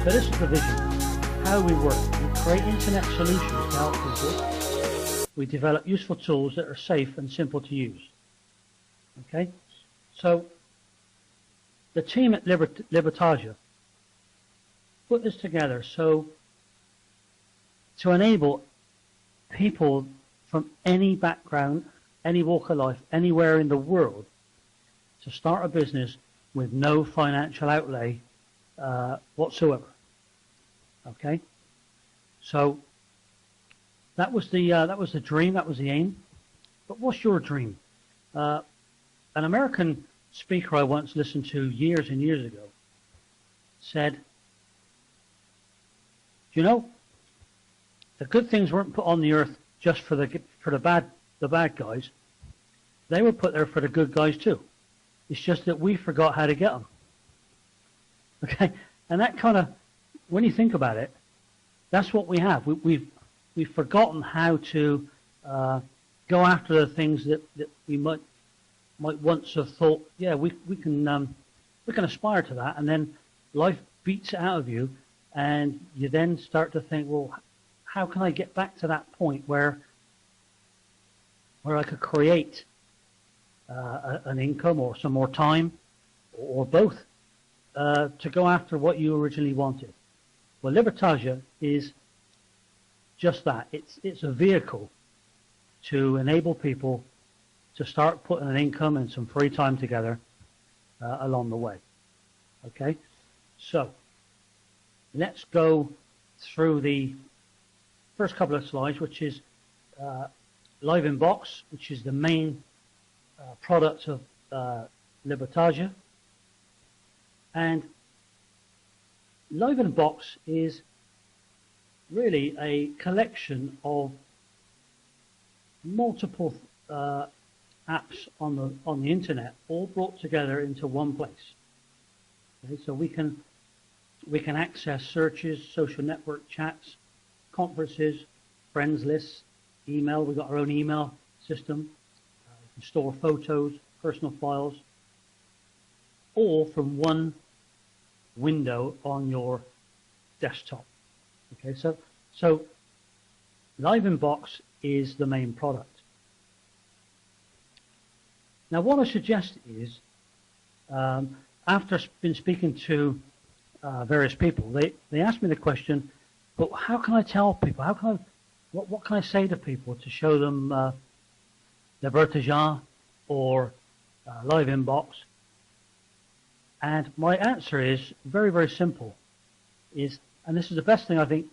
So this is the vision, how we work. We create internet solutions to help people. We develop useful tools that are safe and simple to use. Okay, so the team at Libertagia put this together so to enable people from any background, any walk of life, anywhere in the world to start a business with no financial outlay whatsoever. Okay, so that was the dream, that was the aim. But what's your dream? An American speaker I once listened to years and years ago said, you know, the good things weren't put on the earth just for the bad guys. They were put there for the good guys too. It's just that we forgot how to get them. Okay, and that kind of, when you think about it, that's what we have. We've forgotten how to go after the things that we might once have thought. Yeah, we can aspire to that, and then life beats it out of you, and you then start to think, well, how can I get back to that point where I could create an income or some more time, or both, to go after what you originally wanted. Well, Libertagia is just that. It's a vehicle to enable people to start putting an income and some free time together along the way. Okay, so let's go through the first couple of slides, which is Live in Box, which is the main product of Libertagia. And Live in Box is really a collection of multiple apps on the internet, all brought together into one place. Okay, so we can access searches, social network chats, conferences, friends lists, email. We've got our own email system. We can store photos, personal files, all from one window on your desktop. Okay, so Live in Box is the main product. Now, what I suggest is, after been speaking to various people, they asked me the question, but how can I tell people? What can I say to people to show them Libertagia or Live in Box? And my answer is very, very simple. And this is the best thing I think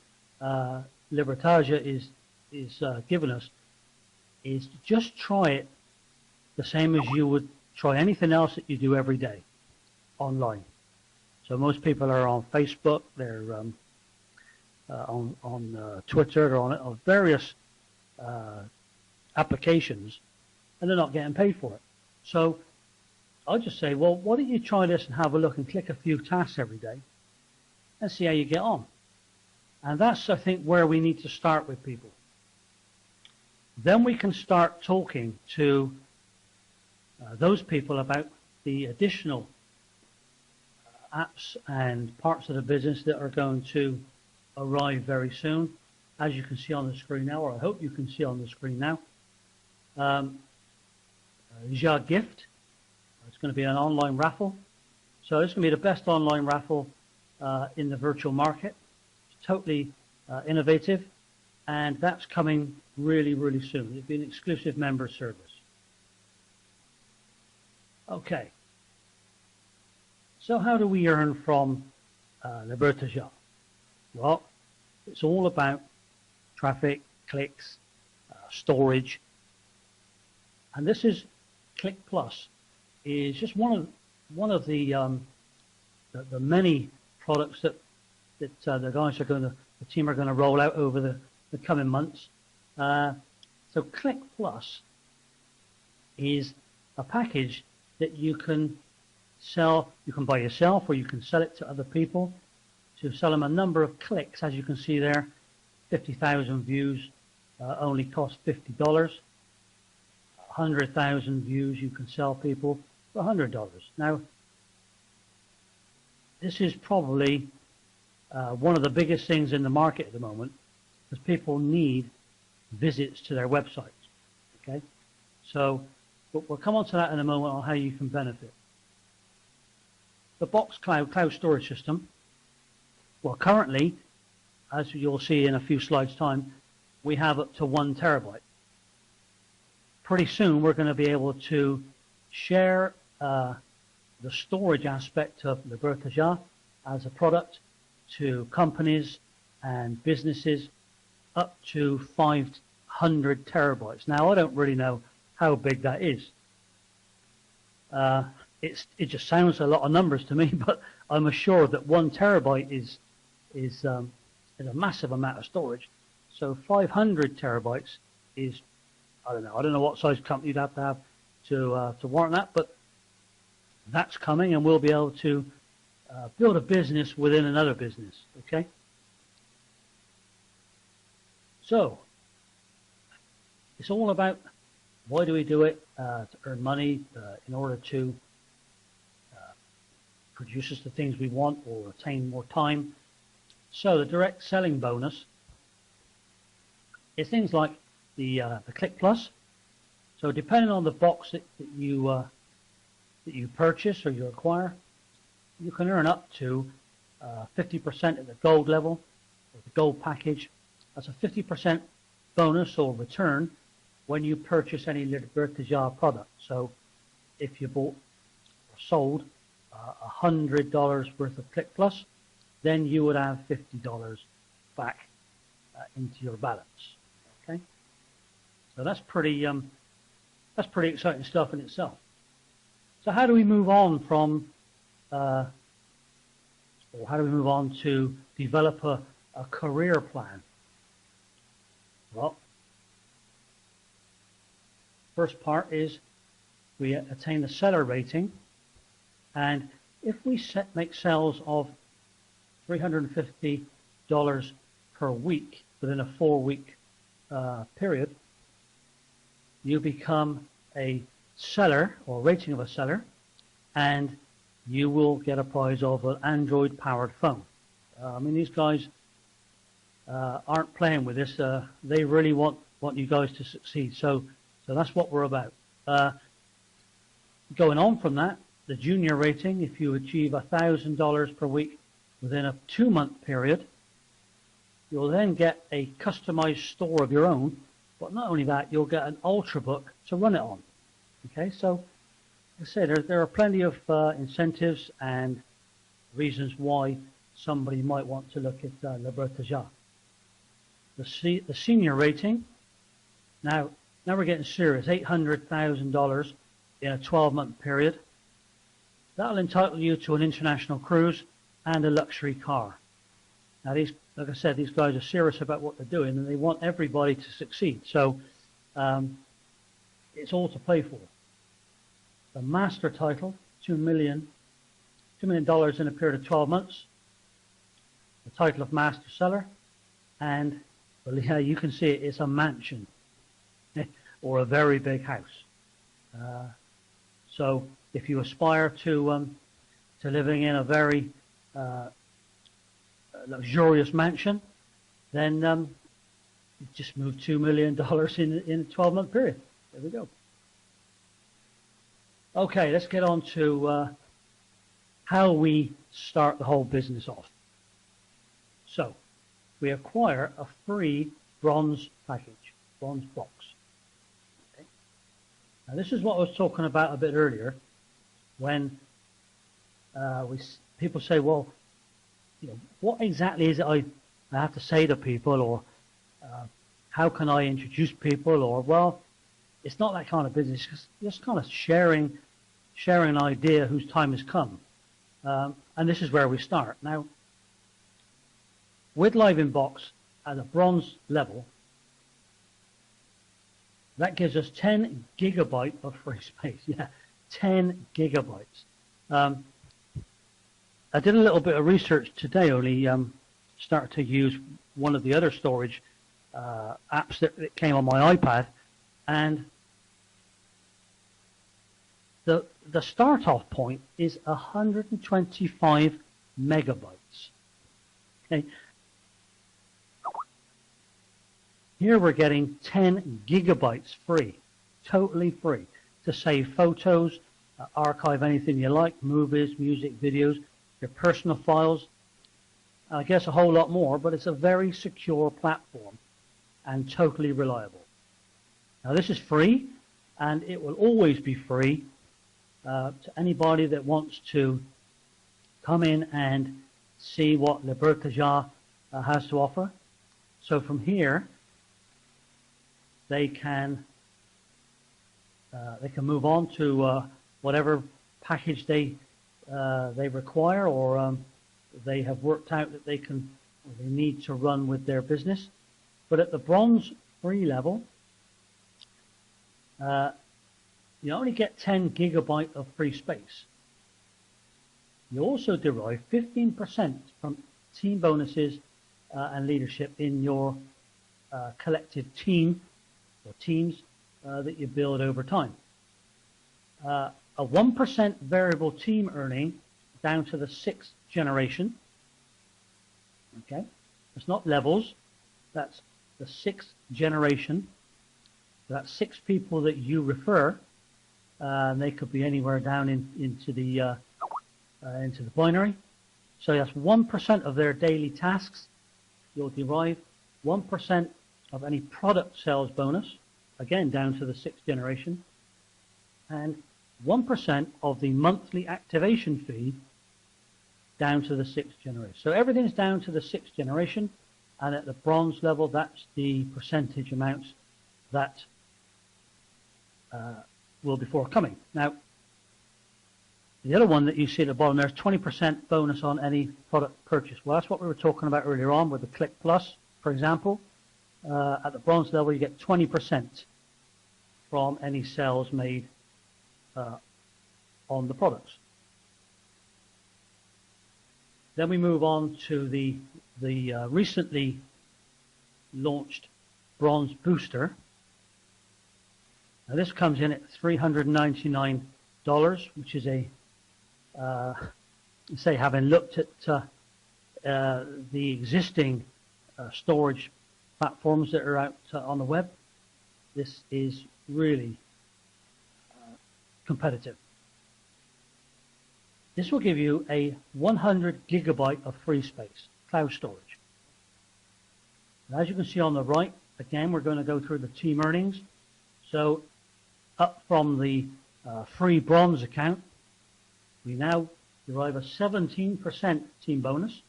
Libertagia is giving us, is just try it the same as you would try anything else that you do every day online. So most people are on Facebook, they're on Twitter, they're on various applications, and they're not getting paid for it. So I'll just say, well, why don't you try this and have a look and click a few tasks every day and see how you get on. And that's, I think, where we need to start with people. Then we can start talking to those people about the additional apps and parts of the business that are going to arrive very soon. As you can see on the screen now, or I hope you can see on the screen now, Ja Gift. It's going to be an online raffle. So it's going to be the best online raffle in the virtual market. It's totally innovative, and that's coming really, really soon. It'll be an exclusive member service. Okay. So how do we earn from Libertagia? Well, it's all about traffic, clicks, storage, and this is Click Plus. Is just one of the many products that the guys are the team are going to roll out over the coming months. So Click Plus is a package that you can sell. You can buy yourself, or you can sell it to other people to sell them a number of clicks. As you can see there, 50,000 views only cost $50. 100,000 views you can sell people for $100. Now, this is probably one of the biggest things in the market at the moment, because people need visits to their websites. Okay, so we'll come on to that in a moment on how you can benefit. The Box cloud storage system. Well, currently, as you'll see in a few slides' time, we have up to 1 terabyte. Pretty soon, we're going to be able to share the storage aspect of Libertagia as a product to companies and businesses up to 500 terabytes. Now, I don't really know how big that is. It just sounds a lot of numbers to me, but I'm assured that 1 terabyte is a massive amount of storage. So 500 terabytes is, I don't know what size company you'd have to warrant that, but that's coming, and we'll be able to build a business within another business. Okay. So it's all about, why do we do it? To earn money, in order to produce us the things we want or attain more time. So the direct selling bonus is things like the Click Plus. So depending on the box that you purchase or you acquire, you can earn up to 50% at the gold level, or the gold package. That's a 50% bonus or return when you purchase any Libertagia product. So if you bought or sold $100 worth of Click Plus, then you would have $50 back into your balance. Okay, so that's pretty exciting stuff in itself. So how do we move on from, or how do we move on to develop a career plan? Well, first part is we attain the seller rating, and if we make sales of $350 per week within a 4-week period, you become a seller or rating of a seller, and you will get a prize of an Android powered phone. I mean, these guys aren't playing with this. They really want you guys to succeed. So that's what we're about. Going on from that, the junior rating, if you achieve $1,000 per week within a 2-month period, you'll then get a customized store of your own. But not only that, you'll get an Ultrabook to run it on. Okay, so like I say, there are plenty of incentives and reasons why somebody might want to look at Libertagia. The senior rating, now we're getting serious, $800,000 in a 12-month period. That'll entitle you to an international cruise and a luxury car. Now, like I said, these guys are serious about what they're doing, and they want everybody to succeed. So it's all to play for. The master title, $2 million in a period of 12 months. The title of master seller, and well, yeah, you can see it's a mansion or a very big house. So if you aspire to living in a very luxurious mansion, then you just moved $2 million in a 12-month period. There we go. Okay, let's get on to how we start the whole business off. So we acquire a free bronze package, bronze box. Okay. Now this is what I was talking about a bit earlier, when people say, well, you know, what exactly is it I have to say to people, or how can I introduce people, or, well, it's not that kind of business. It's just kind of sharing an idea whose time has come. And this is where we start. Now, with Live Inbox at a bronze level, that gives us 10 gigabyte of free space. Yeah, 10 gigabytes. I did a little bit of research today, only started to use one of the other storage apps that came on my iPad, and the start off point is 125 megabytes. Okay. Here we're getting 10 gigabytes free, totally free, to save photos, archive anything you like, movies, music, videos, your personal files, I guess a whole lot more, but it's a very secure platform and totally reliable. Now this is free, and it will always be free to anybody that wants to come in and see what Libertagia has to offer. So from here, they can move on to whatever package they require, or they have worked out that they need to run with their business. But at the bronze free level, you only get 10 gigabyte of free space. You also derive 15% from team bonuses and leadership in your collective team or teams that you build over time. A 1% variable team earning down to the 6th generation. Okay, it's not levels, that's the 6th generation. That's 6 people that you refer, and they could be anywhere down into the binary. So that's 1% of their daily tasks. You'll derive 1% of any product sales bonus, again down to the 6th generation, and 1% of the monthly activation fee down to the 6th generation. So everything's down to the 6th generation, and at the bronze level, that's the percentage amounts that will be forthcoming. Now, the other one that you see at the bottom there is 20% bonus on any product purchase. Well, that's what we were talking about earlier on with the Click Plus, for example. At the bronze level, you get 20% from any sales made on the products. Then we move on to the recently launched Bronze Booster. Now this comes in at $399, which is say, having looked at the existing storage platforms that are out on the web, this is really competitive. This will give you a 100 gigabyte of free space, cloud storage. And as you can see on the right, again, we're going to go through the team earnings. So up from the free bronze account, we now derive a 17% team bonus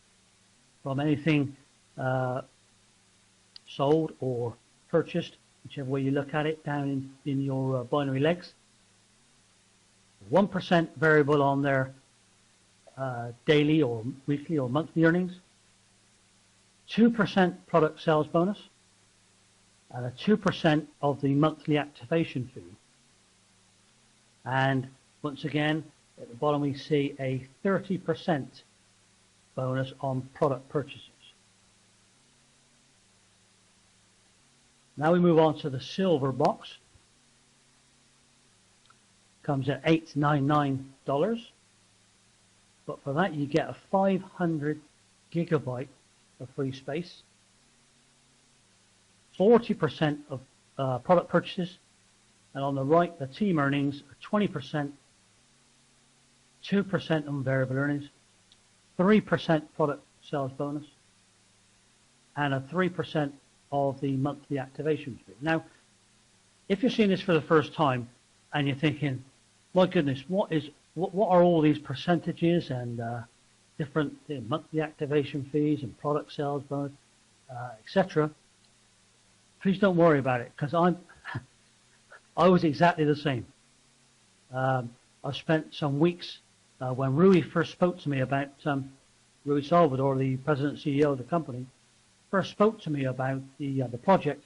from anything sold or purchased, whichever way you look at it, down in your binary legs. 1% variable on their daily or weekly or monthly earnings, 2% product sales bonus, and a 2% of the monthly activation fee. And once again, at the bottom we see a 30% bonus on product purchases. Now we move on to the silver box. Comes at $899. But for that you get a 500 gigabyte of free space, 40% of product purchases, and on the right the team earnings are 20%, 2% on variable earnings, 3% product sales bonus, and a 3% of the monthly activation fee. Now, if you're seeing this for the first time and you're thinking, my goodness, what are all these percentages and different monthly activation fees and product sales bonus, etc. Please don't worry about it, because I was exactly the same. I spent some weeks when Rui first spoke to me about Rui Salvador, the president and CEO of the company, first spoke to me about the project,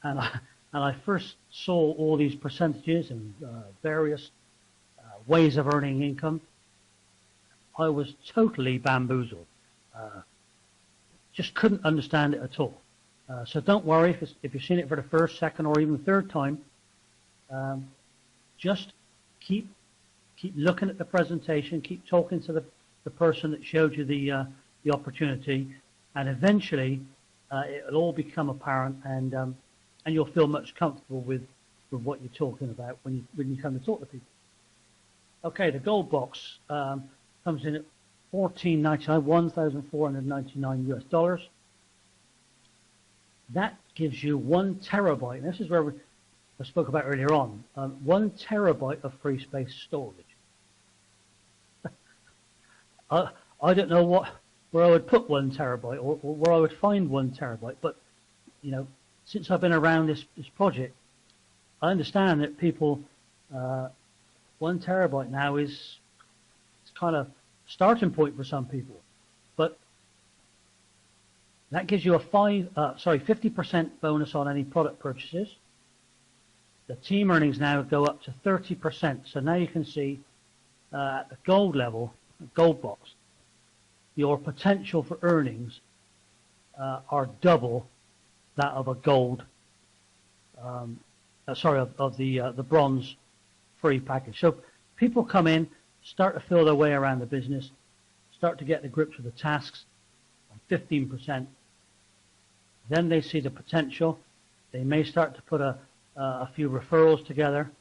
and I first saw all these percentages and various ways of earning income. I was totally bamboozled. Just couldn't understand it at all. So don't worry if you've seen it for the first, second, or even third time. Just keep looking at the presentation. Keep talking to the person that showed you the the opportunity, and eventually it'll all become apparent, and you'll feel much comfortable with what you're talking about when you come to talk to people. Okay, the gold box comes in at $1,499, $1,499 US. That gives you 1 terabyte. And this is where I spoke about earlier on. 1 terabyte of free space storage. I don't know where I would put 1 terabyte or where I would find 1 terabyte, but you know, since I've been around this project, I understand that people 1 terabyte now is kind of starting point for some people, but that gives you a 50% bonus on any product purchases. The team earnings now go up to 30%. So now you can see at the gold level, gold box, your potential for earnings are double that of a gold, of the bronze free package. So people come in, start to feel their way around the business, start to get the grips with the tasks, 15%. Then they see the potential. They may start to put a few referrals together.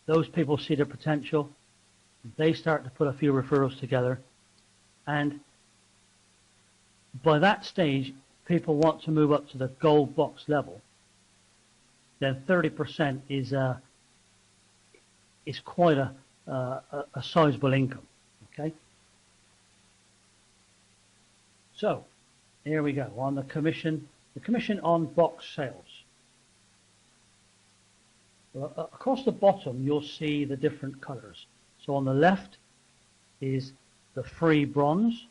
Those people see the potential. They start to put a few referrals together. And by that stage, people want to move up to the gold box level. Then 30% is quite a sizable income. Okay. So here we go on the commission on box sales. Well, across the bottom, you'll see the different colors. So on the left is the free bronze.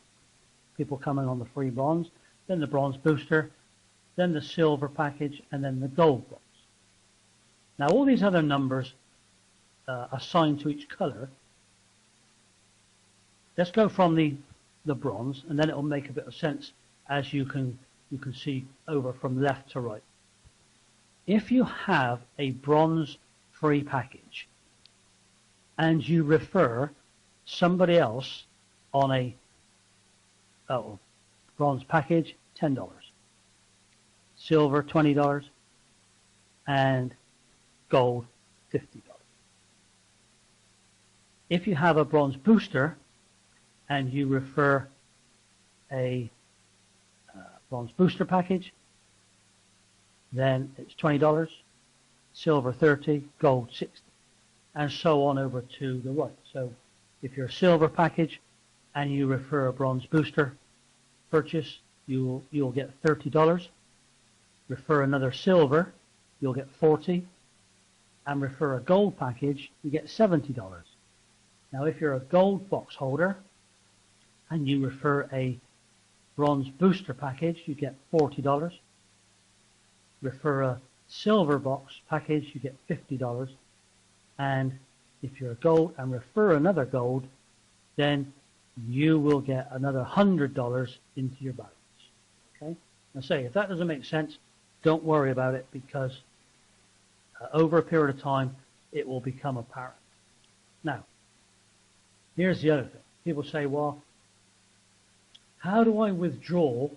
People coming on the free bronze, then the bronze booster, then the silver package, and then the gold box. Now all these other numbers assigned to each color. Let's go from the bronze, and then it will make a bit of sense as you can see over from left to right. If you have a bronze free package and you refer somebody else on a bronze package, $10, silver, $20, and gold, $50. If you have a bronze booster and you refer a bronze booster package, then it's $20, silver $30, gold $60, and so on over to the right. So if you're a silver package and you refer a bronze booster purchase, you'll get $30. Refer another silver, you'll get $40, and refer a gold package, you get $70. Now if you're a gold box holder and you refer a bronze booster package, you get $40. Refer a silver box package, you get $50. And if you're a gold and refer another gold, then you will get another $100 into your balance. Okay? Now say, if that doesn't make sense, don't worry about it, because over a period of time, it will become apparent. Now, here's the other thing. People say, well, how do I withdraw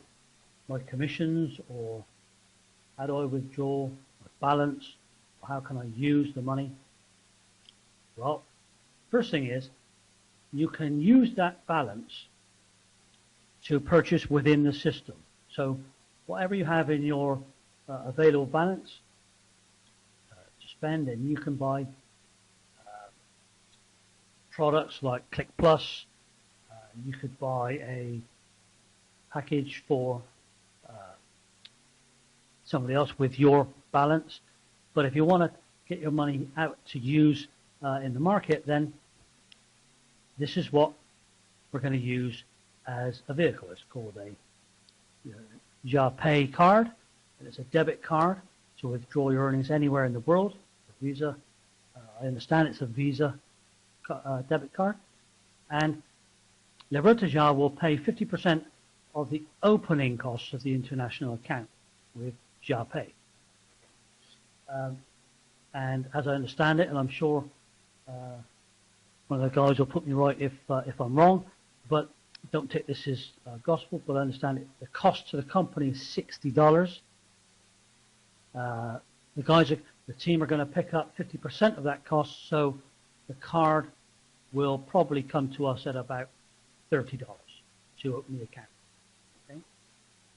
my commissions, or how do I withdraw my balance, or how can I use the money? Well, first thing is, you can use that balance to purchase within the system. So whatever you have in your available balance to spend, and you can buy products like Click Plus. You could buy a package for somebody else with your balance. But if you want to get your money out to use in the market, then this is what we're going to use as a vehicle. It's called a JaPay card, and it's a debit card to withdraw your earnings anywhere in the world. Visa, I understand it's a Visa debit card, and Libertagia will pay 50% of the opening costs of the international account with JaPay. And as I understand it, and I'm sure one of the guys will put me right if I'm wrong, but Don't take this as gospel, but understand it. The cost to the company is $60. The team are going to pick up 50% of that cost, so the card will probably come to us at about $30 to open the account. Okay?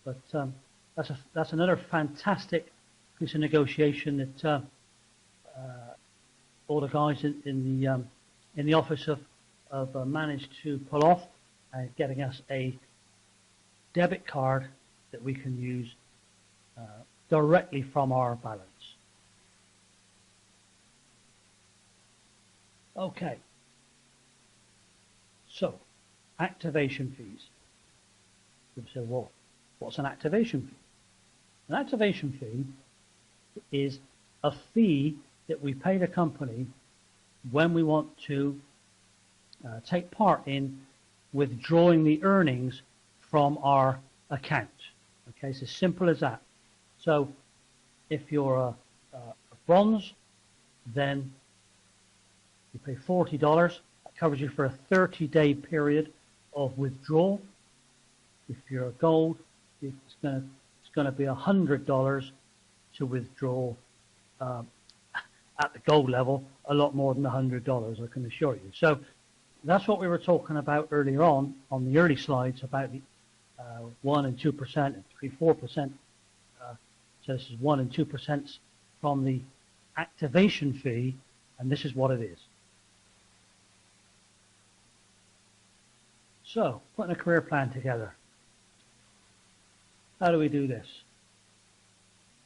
But that's another fantastic piece of negotiation that all the guys in the office have managed to pull off, getting us a debit card that we can use directly from our balance. Okay, so activation fees. You say, well, what's an activation fee? An activation fee is a fee that we pay the company when we want to take part in withdrawing the earnings from our account. Okay, it's as simple as that. So if you're a bronze, then you pay $40. That covers you for a 30-day period of withdrawal. If you're a gold, it's going to be $100 to withdraw at the gold level, a lot more than $100, I can assure you. So that's what we were talking about earlier on the early slides about the 1 and 2% and 3-4%. So this is 1 and 2% from the activation fee, and this is what it is. So, putting a career plan together. How do we do this?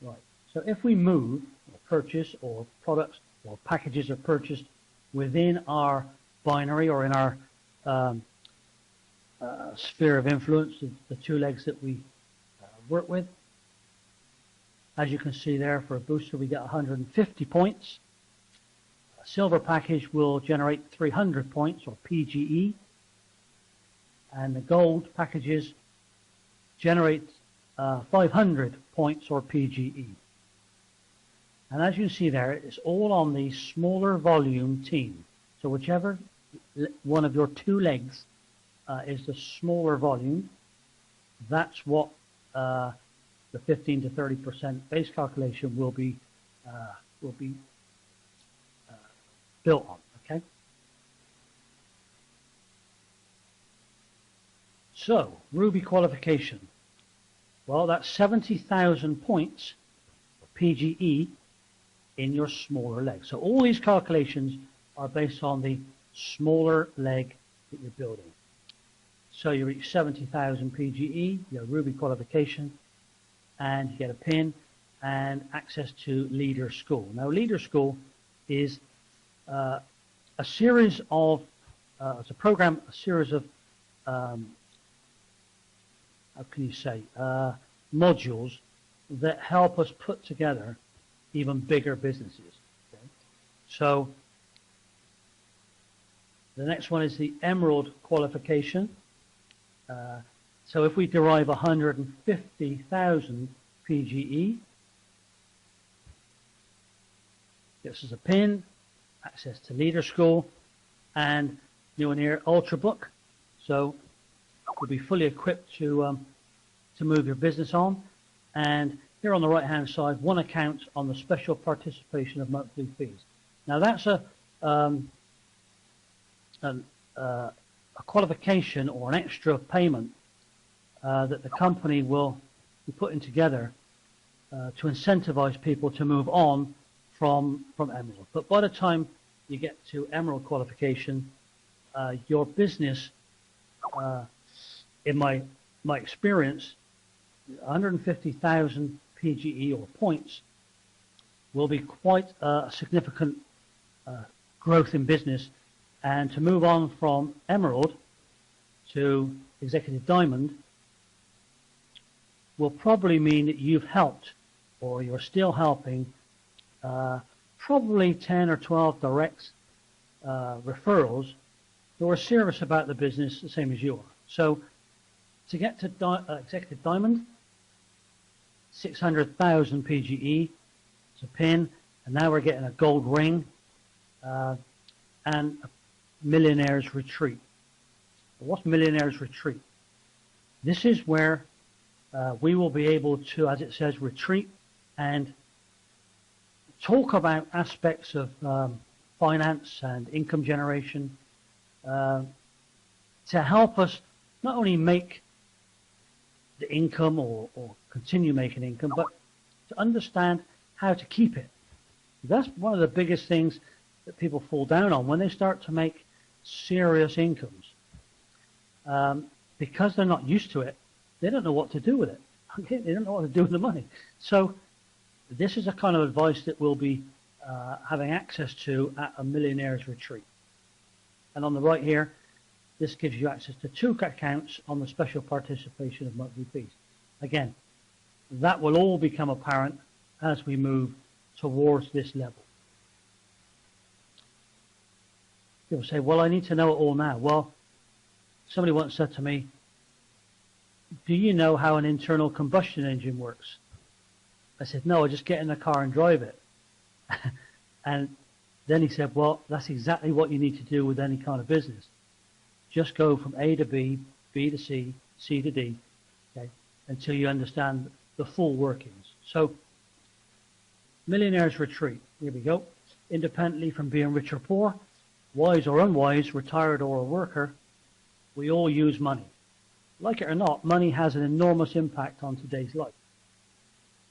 Right. So if we move or purchase, or products or packages are purchased within our binary or in our sphere of influence, the two legs that we work with, as you can see there, for a booster we get 150 points. A silver package will generate 300 points, or PGE. And the gold packages generate 500 points, or PGE. And as you see there, it's all on the smaller volume team. So whichever one of your two legs is the smaller volume, that's what the 15 to 30% base calculation will be built on. Okay. So Ruby qualification. Well, that's 70,000 points PGE in your smaller leg. So all these calculations are based on the smaller leg that you're building. So you reach 70,000 PGE, your Ruby qualification, and you get a pin and access to Leader School. Now, Leader School is a series of, it's a program, a series of, how can you say, modules that help us put together even bigger businesses. Okay? So the next one is the Emerald qualification. So if we derive 150,000 PGE, this is a pin, access to Leader School, and new and here Ultrabook. So you'll be fully equipped to move your business on. And here on the right hand side, one account on the special participation of monthly fees. Now that's a qualification or an extra payment that the company will be putting together to incentivize people to move on from Emerald. But by the time you get to Emerald qualification, your business, in my experience, 150,000 PGE or points will be quite a significant growth in business. And to move on from Emerald to Executive Diamond will probably mean that you've helped, or you're still helping, probably 10 or 12 direct referrals who are serious about the business the same as you are. So to get to Executive Diamond, 600,000 PGE, it's a pin, and now we're getting a gold ring and a Millionaire's Retreat. What's Millionaire's Retreat? This is where we will be able to, as it says, retreat and talk about aspects of finance and income generation to help us not only make the income or continue making income, but to understand how to keep it. That's one of the biggest things that people fall down on when they start to make serious incomes. Because they're not used to it, they don't know what to do with it. Okay? They don't know what to do with the money. So this is a kind of advice that we'll be having access to at a Millionaire's Retreat. And on the right here, this gives you access to 2 accounts on the special participation of monthly fees. Again, that will all become apparent as we move towards this level. People say, well, I need to know it all now. Well, somebody once said to me, do you know how an internal combustion engine works? I said, no, I just get in the car and drive it. And then he said, well, that's exactly what you need to do with any kind of business. Just go from A to B, B to C, C to D, okay, until you understand the full workings. So, Millionaire's Retreat, here we go. Independently from being rich or poor, wise or unwise, retired or a worker, we all use money. Like it or not, money has an enormous impact on today's life.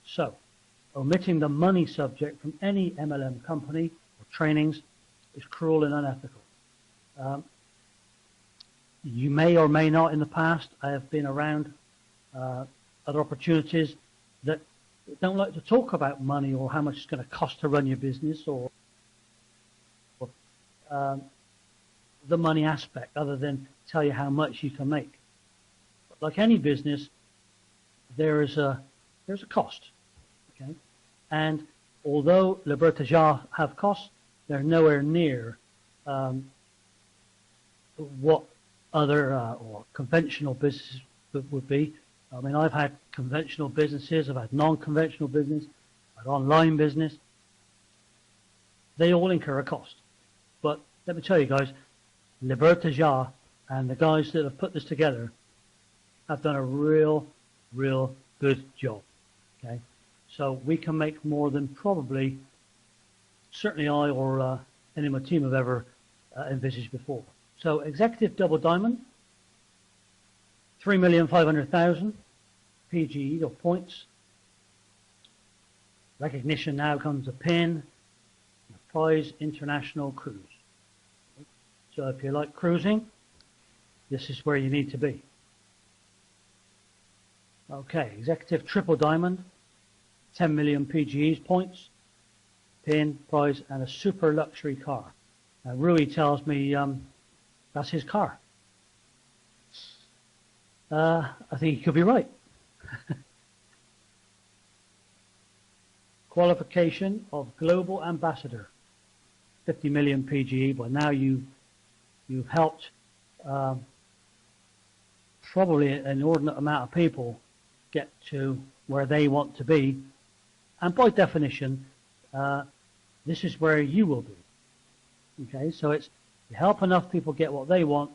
So, omitting the money subject from any MLM company or trainings is cruel and unethical. You may or may not in the past, I have been around other opportunities that don't like to talk about money or how much it's going to cost to run your business or the money aspect, other than tell you how much you can make. But like any business, there's a cost, okay? And although Libertagia have costs, they're nowhere near what other or conventional businesses would be. I mean, I've had conventional businesses, I've had non-conventional business, I've had online business. They all incur a cost. But let me tell you guys, Libertagia and the guys that have put this together have done a real good job. Okay, so we can make more than probably, certainly I or any of my team have ever envisaged before. So Executive Double Diamond, 3,500,000 PGE or points. Recognition now comes a pin, a prize international cruise. So if you like cruising, this is where you need to be. Okay, Executive Triple Diamond, 10 million PGEs points, pin, prize, and a super luxury car. Now Rui tells me that's his car. I think he could be right. Qualification of Global Ambassador, 50 million PGE. But now you've helped probably an inordinate amount of people get to where they want to be. And by definition, this is where you will be. Okay, so it's you help enough people get what they want,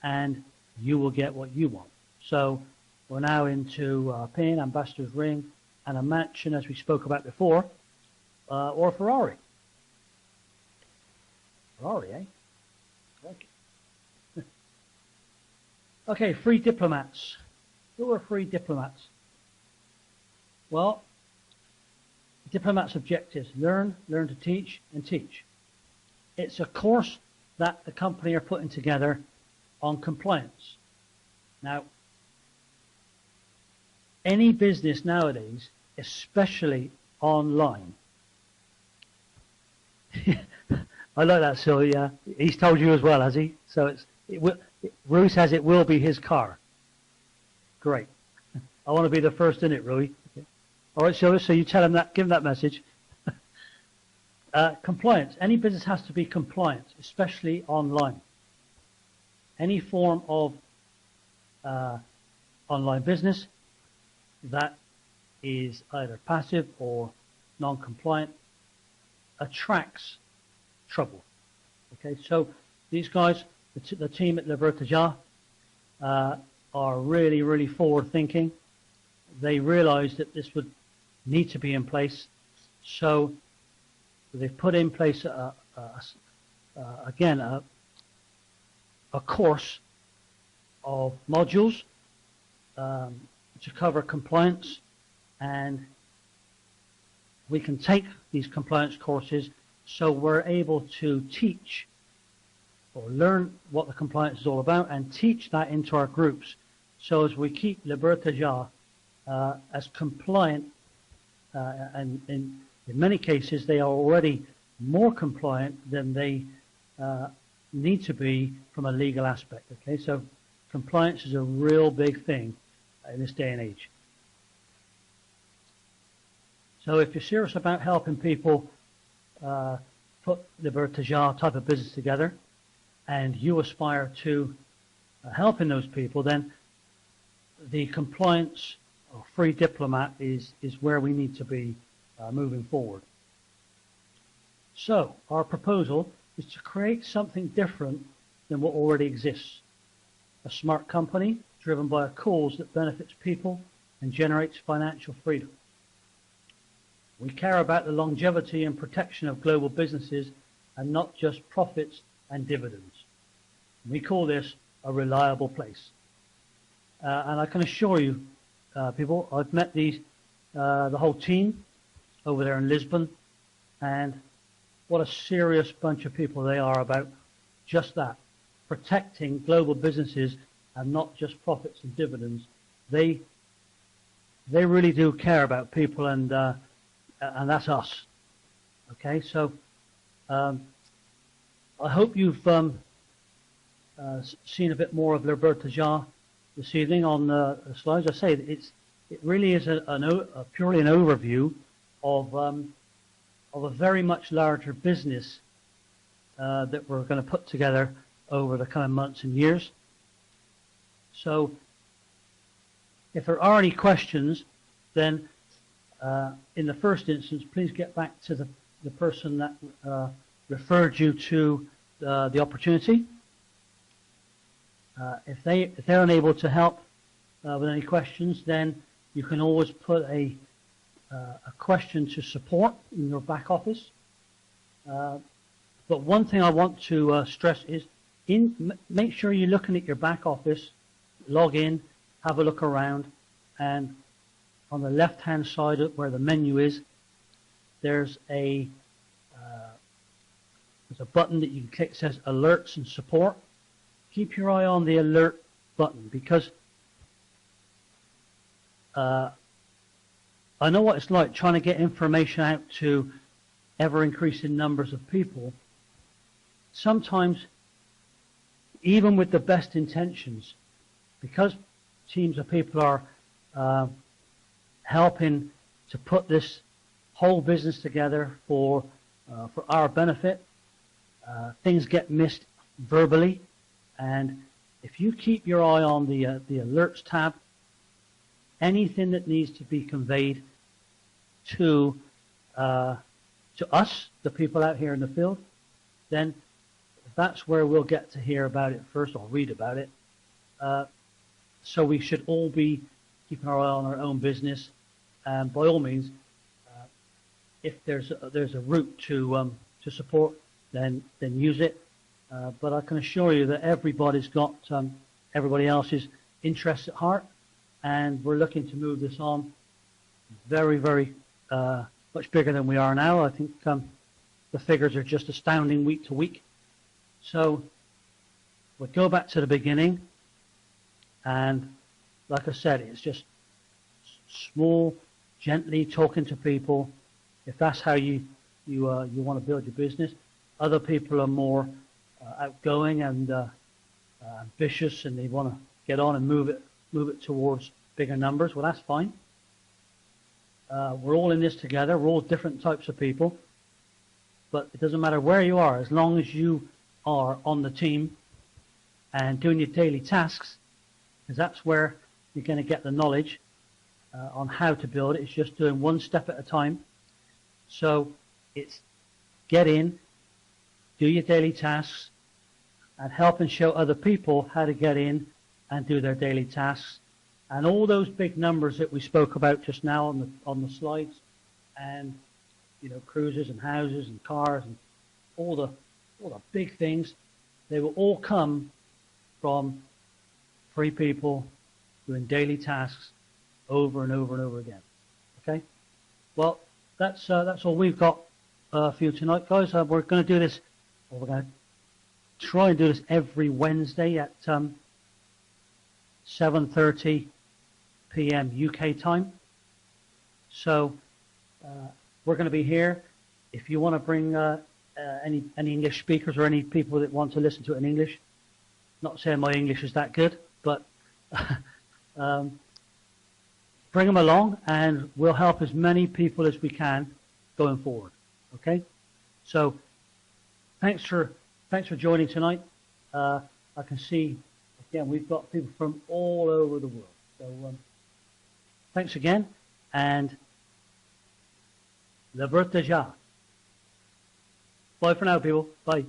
and you will get what you want. So we're now into pin, ambassador's ring, and a mansion, as we spoke about before, or a Ferrari. Ferrari, eh? Okay. Okay, free diplomats. Who are free diplomats? Well, diplomats' objectives: learn to teach, and teach. It's a course that the company are putting together on compliance. Now, any business nowadays, especially online. I like that, so yeah, he's told you as well, has he? So Rui says it will be his car. Great. I want to be the first in it, Rui. Okay. All right, so you tell him that, give him that message. Compliance. Any business has to be compliant, especially online. Any form of online business that is either passive or non-compliant attracts trouble. Okay, so these guys, the team at Libertagia, are really, really forward-thinking. They realize that this would need to be in place, so they've put in place, again, a course of modules to cover compliance, and we can take these compliance courses so we're able to teach or learn what the compliance is all about and teach that into our groups. So as we keep Libertagia as compliant, and in many cases they are already more compliant than they need to be from a legal aspect. Okay, so compliance is a real big thing in this day and age. So if you're serious about helping people put Libertagia type of business together, and you aspire to helping those people, then the compliance or free diplomat is where we need to be moving forward. So our proposal is to create something different than what already exists. A smart company driven by a cause that benefits people and generates financial freedom. We care about the longevity and protection of global businesses and not just profits and dividends. We call this a reliable place. And I can assure you, people, I've met the whole team over there in Lisbon, and what a serious bunch of people they are about just that, protecting global businesses and not just profits and dividends. They really do care about people, and that's us. Okay, so I hope you've seen a bit more of Libertagia this evening on the slides. I say it really is purely an overview of a very much larger business that we're going to put together over the coming months and years. So if there are any questions, then in the first instance, please get back to the person that referred you to the opportunity. If they're unable to help with any questions, then you can always put a question to support in your back office. But one thing I want to stress is make sure you're looking at your back office, log in, have a look around, and on the left-hand side where the menu is, there's a button that you can click that says Alerts and Support. Keep your eye on the alert button, because I know what it's like trying to get information out to ever-increasing numbers of people. Sometimes, even with the best intentions, because teams of people are helping to put this whole business together for our benefit, things get missed verbally. And if you keep your eye on the alerts tab, anything that needs to be conveyed to us, the people out here in the field, then that's where we'll get to hear about it first or read about it. So we should all be keeping our eye on our own business, and by all means, if there's a route to support, then use it. But I can assure you that everybody's got everybody else's interests at heart, and we're looking to move this on very, very much bigger than we are now. I think the figures are just astounding week to week. So we'll go back to the beginning, and like I said, it's just small, gently talking to people. If that's how you want to build your business, other people are more outgoing and ambitious, and they want to get on and move it towards bigger numbers. Well, that's fine. We're all in this together. We're all different types of people, but it doesn't matter where you are, as long as you are on the team and doing your daily tasks, because that's where you're going to get the knowledge on how to build it. It's just doing one step at a time. So it's get in, do your daily tasks, and help and show other people how to get in and do their daily tasks. And all those big numbers that we spoke about just now on the slides, and cruises and houses and cars and all the big things, they will all come from free people doing daily tasks over and over and over again. Okay? Well, that's all we've got for you tonight, guys. We're going to do this, or we're going to try and do this every Wednesday at 7:30 p.m. UK time. So we're going to be here. If you want to bring any English speakers or any people that want to listen to it in English, not saying my English is that good, but bring them along, and we'll help as many people as we can going forward. Okay? So thanks for joining tonight. I can see again we've got people from all over the world. So thanks again, and Libertagia. Bye for now, people. Bye.